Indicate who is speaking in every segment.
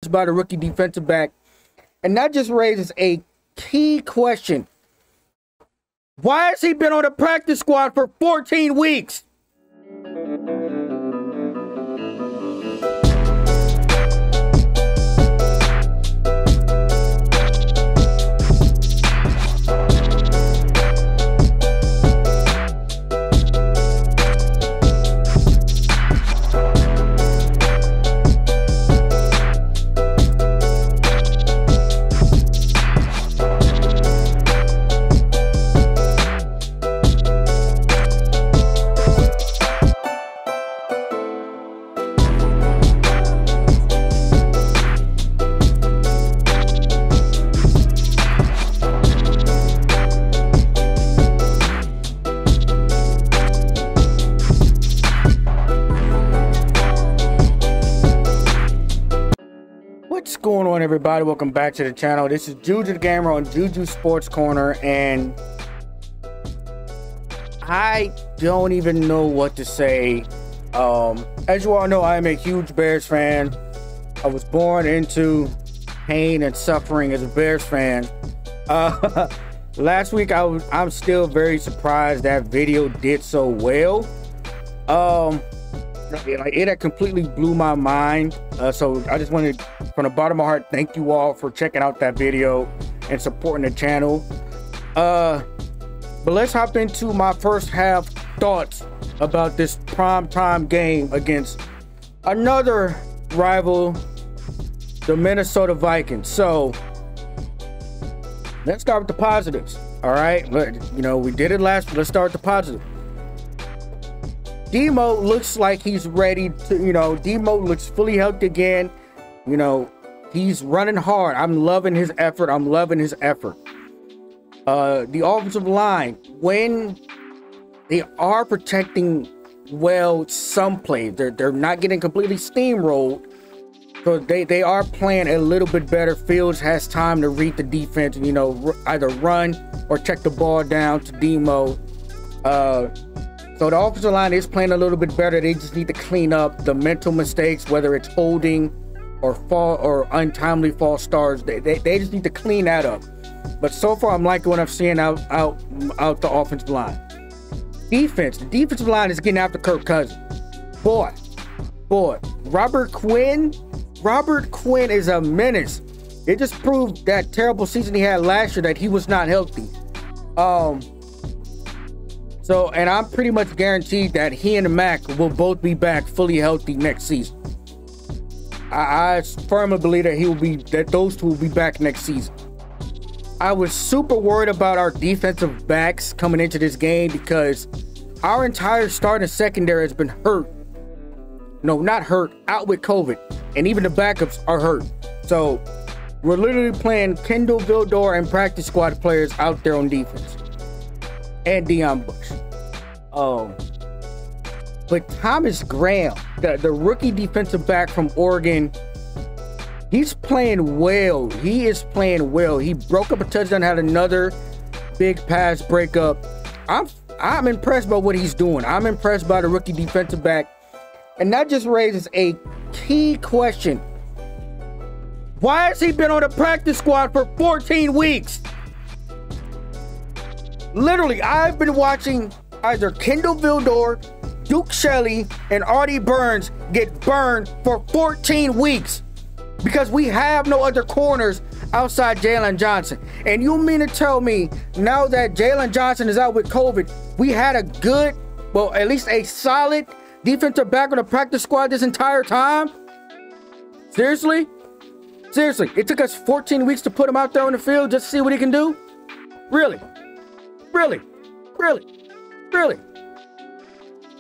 Speaker 1: impressed by the rookie defensive back. And that just raises a key question. Why has he been on the practice squad for 14 weeks? What's going on, everybody? Welcome back to the channel. This is Juju the Gamer on Juju Sports Corner, and I don't even know what to say. As you all know, I am a huge Bears fan. I was born into pain and suffering as a Bears fan. Last week I'm still very surprised that video did so well. It had completely blew my mind. So I just wanted, from the bottom of my heart, thank you all for checking out that video and supporting the channel. But let's hop into my first half thoughts about this primetime game against another rival, the Minnesota Vikings. So let's start with the positives. All right, but you know, we did it last. Let's start with the positive. Demo looks like he's ready to, Demo looks fully healthy again. He's running hard. I'm loving his effort. The offensive line, when they are protecting well some plays, they're not getting completely steamrolled. So they are playing a little bit better. Fields has time to read the defense and, either run or check the ball down to Demo. So the offensive line is playing a little bit better. They just need to clean up the mental mistakes, whether it's holding or untimely false starts. They just need to clean that up. But so far, I'm liking what I'm seeing out the offensive line. Defense. The defensive line is getting after Kirk Cousins. Boy. Robert Quinn is a menace. It just proved that terrible season he had last year that he was not healthy. And I'm pretty much guaranteed that he and Mac will both be back fully healthy next season. I firmly believe that those two will be back next season. I was super worried about our defensive backs coming into this game because our entire starting secondary has been hurt. No, not hurt, out with COVID. And even the backups are hurt. So we're literally playing Kendall Vildor and practice squad players out there on defense. And Deion Bush. But Thomas Graham, the rookie defensive back from Oregon, he's playing well. He is playing well. He broke up a touchdown, had another big pass breakup. I'm impressed by what he's doing. I'm impressed by the rookie defensive back. And that just raises a key question. Why has he been on the practice squad for 14 weeks? Literally, I've been watching either Kendall Vildor, Duke Shelley, and Artie Burns get burned for 14 weeks because we have no other corners outside Jalen Johnson. And you mean to tell me now that Jalen Johnson is out with COVID, we had a good, well, at least a solid defensive back on the practice squad this entire time? Seriously? Seriously, it took us 14 weeks to put him out there on the field just to see what he can do? Really?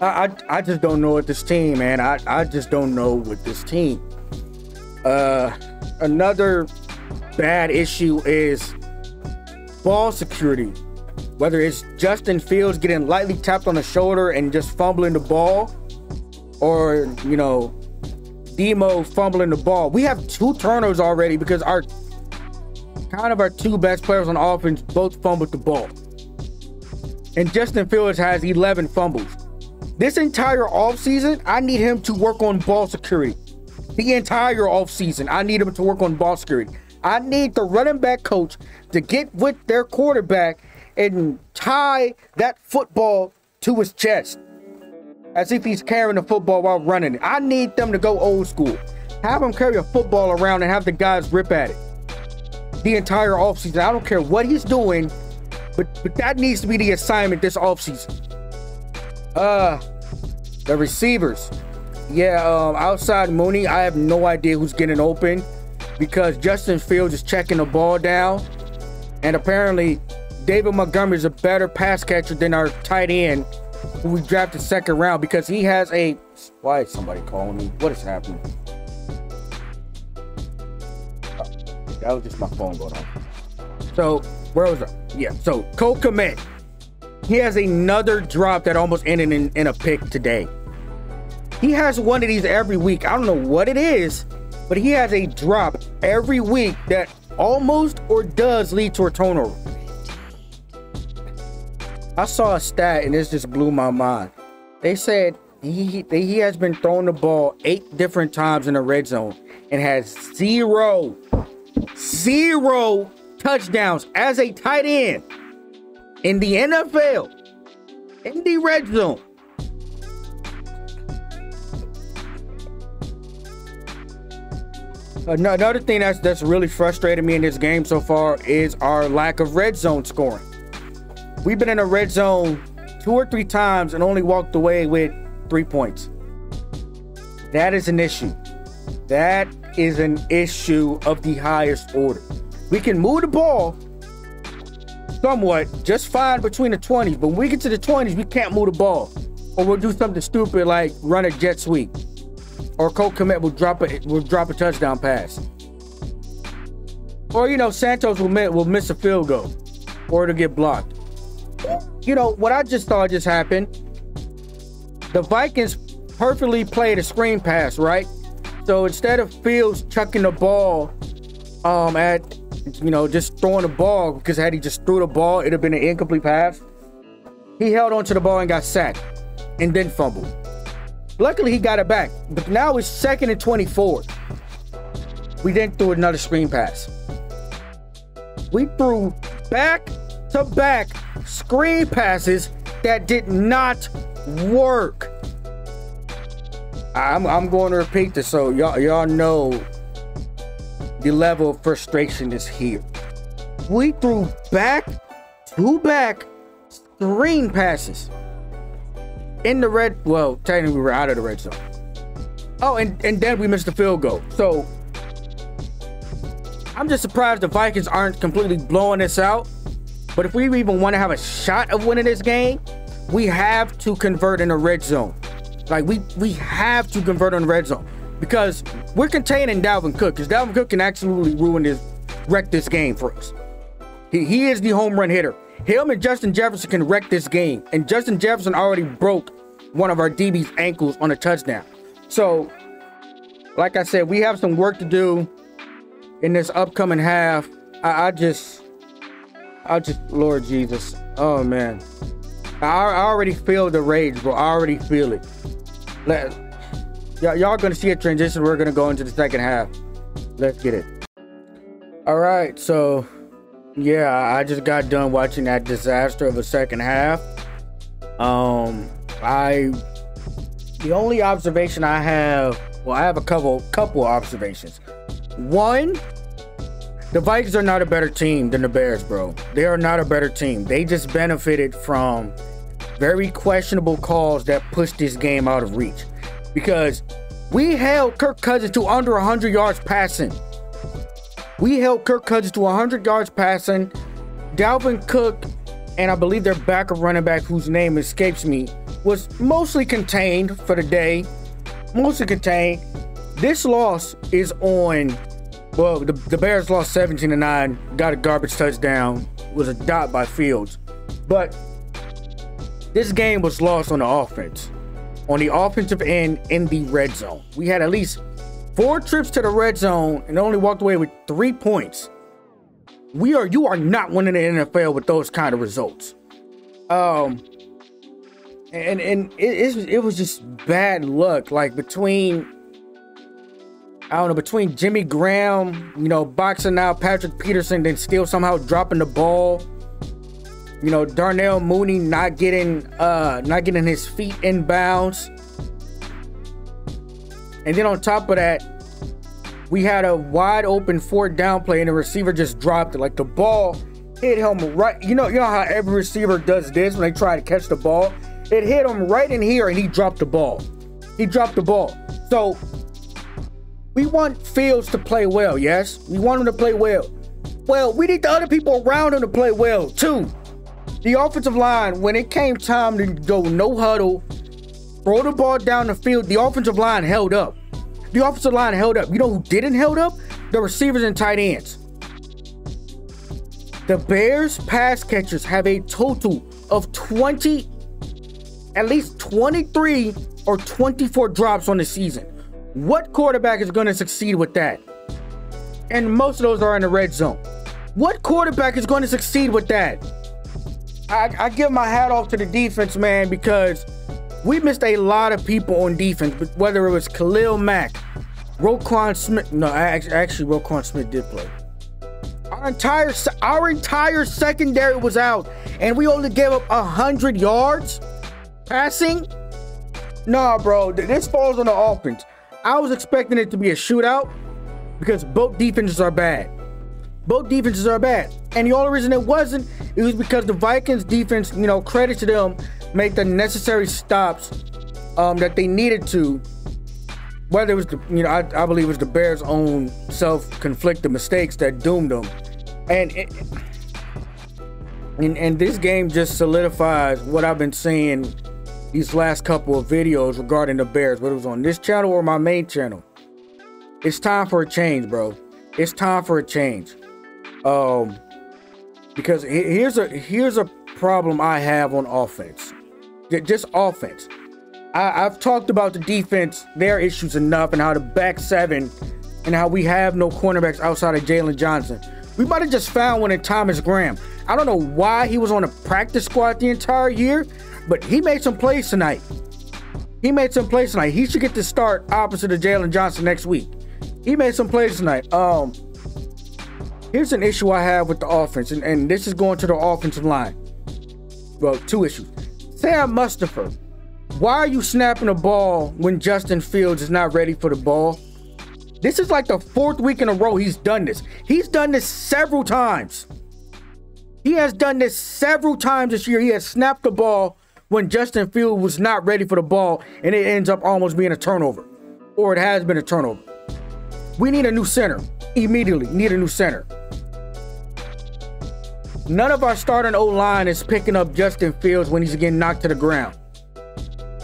Speaker 1: I just don't know with this team, man. I just don't know with this team. Another bad issue is ball security. Whether it's Justin Fields getting lightly tapped on the shoulder and just fumbling the ball, or, Demo fumbling the ball. We have 2 turnovers already because our 2 best players on offense both fumbled the ball. And Justin Fields has 11 fumbles. This entire offseason, I need him to work on ball security. The entire offseason, I need them to work on ball security. I need the running back coach to get with their quarterback and tie that football to his chest as if he's carrying the football while running it. I need them to go old school. Have him carry a football around and have the guys rip at it the entire offseason. I don't care what he's doing, but that needs to be the assignment this offseason. The receivers. Yeah, outside Mooney, I have no idea who's getting open because Justin Fields is checking the ball down. And apparently, David Montgomery is a better pass catcher than our tight end who we drafted second round because he has a... Why is somebody calling me? What is happening? That was just my phone going on. So, where was I? Yeah, so Cole Kmet. He has another drop that almost ended in a pick today. He has one of these every week. I don't know what it is, but he has a drop every week that almost or does lead to a turnover. I saw a stat and this just blew my mind. They said he has been throwing the ball 8 different times in the red zone and has zero touchdowns as a tight end in the NFL in the red zone. Another thing that's really frustrated me in this game so far is our lack of red zone scoring. We've been in a red zone 2 or 3 times and only walked away with 3 points. That is an issue. That is an issue of the highest order. We can move the ball somewhat just fine between the 20s, but when we get to the 20s, we can't move the ball. Or we'll do something stupid like run a jet sweep. Or Cole Kmet will drop a touchdown pass. Or, you know, Santos will miss a field goal. Or it'll get blocked. You know, what I just thought just happened. The Vikings perfectly played a screen pass, right? So instead of Fields chucking the ball just throwing the ball, because had he just threw the ball, it'd have been an incomplete pass. He held onto the ball and got sacked and then fumbled. Luckily, he got it back. But now it's 2nd and 24. We then threw another screen pass. We threw back-to-back screen passes that did not work. I'm going to repeat this so y'all know the level of frustration is here. We threw back-to-back screen passes in the red. Well, technically we were out of the red zone. Oh, and then we missed the field goal. So I'm just surprised the Vikings aren't completely blowing this out. But if we even want to have a shot of winning this game, we have to convert in the red zone. Like we have to convert on the red zone because we're containing Dalvin Cook, because Dalvin Cook can absolutely wreck this game for us. He is the home run hitter. Him and Justin Jefferson can wreck this game. And Justin Jefferson already broke one of our DB's ankles on a touchdown. So, like I said, we have some work to do in this upcoming half. I just, Lord Jesus. Oh, man. I already feel the rage, bro. I already feel it. Y'all gonna see a transition. We're gonna go into the second half. Let's get it. All right, so yeah, I just got done watching that disaster of a second half. The only observation I have, well, I have a couple observations. One, the Vikings are not a better team than the Bears, bro. They are not a better team. They just benefited from very questionable calls that pushed this game out of reach. Because we held Kirk Cousins to under 100 yards passing. We held Kirk Cousins to 100 yards passing. Dalvin Cook, and I believe their backup running back, whose name escapes me, was mostly contained for the day. Mostly contained. This loss is on, well, the Bears lost 17-9, got a garbage touchdown, was a dot by Fields. But this game was lost on the offense. On the offensive end in the red zone. We had at least 4 trips to the red zone and only walked away with 3 points. You are not winning the NFL with those kind of results. And it was just bad luck. Like between I don't know, between Jimmy Graham, you know, boxing out Patrick Peterson, then still somehow dropping the ball. You know, Darnell Mooney not getting his feet in bounds. And then on top of that, we had a wide open 4th down play and the receiver just dropped it. Like the ball hit him right. You know how every receiver does this when they try to catch the ball? It hit him right in here and he dropped the ball. He dropped the ball. So we want Fields to play well, yes? We want him to play well. Well, we need the other people around him to play well too. The offensive line, when it came time to go no huddle, throw the ball down the field, the offensive line held up. The offensive line held up. You know who didn't held up? The receivers and tight ends. The Bears pass catchers have a total of at least 23 or 24 drops on the season. What quarterback is going to succeed with that? And most of those are in the red zone. What quarterback is going to succeed with that? I give my hat off to the defense, man, because we missed a lot of people on defense, whether it was Khalil Mack, Roquan Smith. No, actually, Roquan Smith did play. Our entire secondary was out, and we only gave up 100 yards passing. Nah, bro, this falls on the offense. I was expecting it to be a shootout because both defenses are bad. Both defenses are bad. And the only reason it wasn't, it was because the Vikings defense, you know, credit to them, make the necessary stops that they needed to. Whether it was, I believe it was the Bears' own self-conflicted mistakes that doomed them. And this game just solidifies what I've been saying these last couple of videos regarding the Bears, whether it was on this channel or my main channel. It's time for a change, bro. It's time for a change. Because here's a problem I have on offense. Just offense. I've talked about the defense, their issues enough, and how the back seven and how we have no cornerbacks outside of Jalen Johnson. We might have just found one in Thomas Graham. I don't know why he was on the practice squad the entire year, but he made some plays tonight. He made some plays tonight. He should get to start opposite of Jalen Johnson next week. He made some plays tonight. Here's an issue I have with the offense, and this is going to the offensive line. Well, two issues. Sam Mustipher, why are you snapping the ball when Justin Fields is not ready for the ball? This is like the 4th week in a row he's done this. He's done this several times. He has done this several times this year. He has snapped the ball when Justin Fields was not ready for the ball, and it ends up almost being a turnover. Or it has been a turnover. We need a new center. Immediately need a new center. None of our starting O-line is picking up Justin Fields when he's getting knocked to the ground.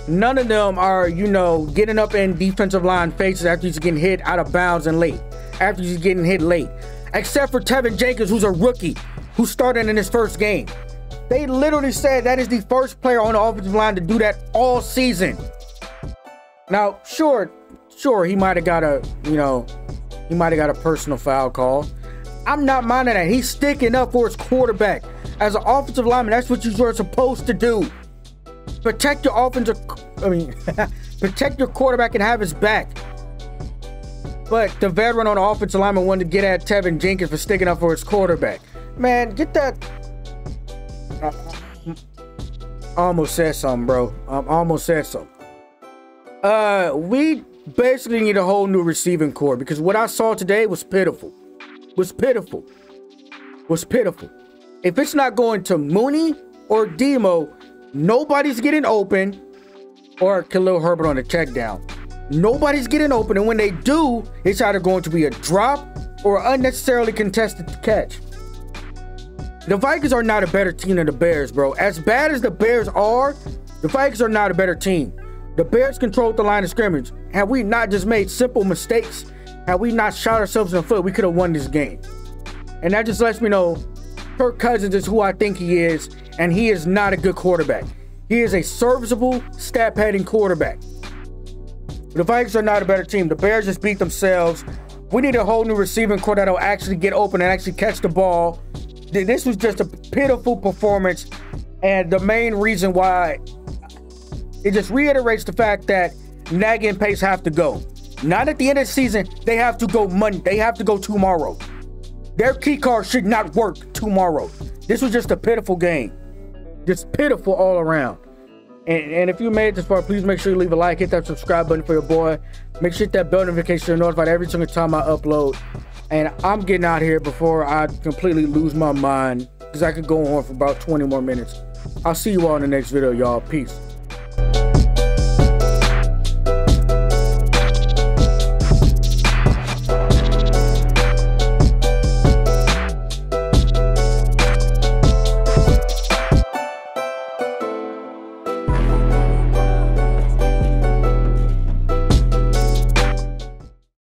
Speaker 1: None of them are, getting up in defensive line faces after he's getting hit out of bounds and late. After he's getting hit late. Except for Tevin Jenkins, who's a rookie, who started in his first game. They literally said that is the first player on the offensive line to do that all season. Now, sure, he might have got a personal foul call. I'm not minding that. He's sticking up for his quarterback. As an offensive lineman, that's what you're supposed to do. Protect your protect your quarterback and have his back. But the veteran on the offensive lineman wanted to get at Tevin Jenkins for sticking up for his quarterback. Man, get that. I almost said something, bro. I almost said something. We basically need a whole new receiving core because what I saw today was pitiful. Was pitiful. If it's not going to Mooney or Demo, nobody's getting open, or Khalil Herbert on the check down. Nobody's getting open, and when they do, it's either going to be a drop or unnecessarily contested catch. The Vikings are not a better team than the Bears, bro. As bad as the Bears are, the Vikings are not a better team. The Bears controlled the line of scrimmage. Had we not just made simple mistakes, had we not shot ourselves in the foot, we could have won this game. And that just lets me know Kirk Cousins is who I think he is, and he is not a good quarterback. He is a serviceable, stat-padding quarterback. The Vikings are not a better team. The Bears just beat themselves. We need a whole new receiving core that'll actually get open and actually catch the ball. This was just a pitiful performance, and the main reason why it just reiterates the fact that Nagy and Pace have to go. Not at the end of the season. They have to go Monday. They have to go tomorrow. Their key card should not work tomorrow. This was just a pitiful game. Just pitiful all around. And if you made it this far, please make sure you leave a like, hit that subscribe button for your boy. Make sure you hit that bell notification so you're notified every single time I upload. And I'm getting out here before I completely lose my mind, because I could go on for about 20 more minutes. I'll see you all in the next video, y'all. Peace.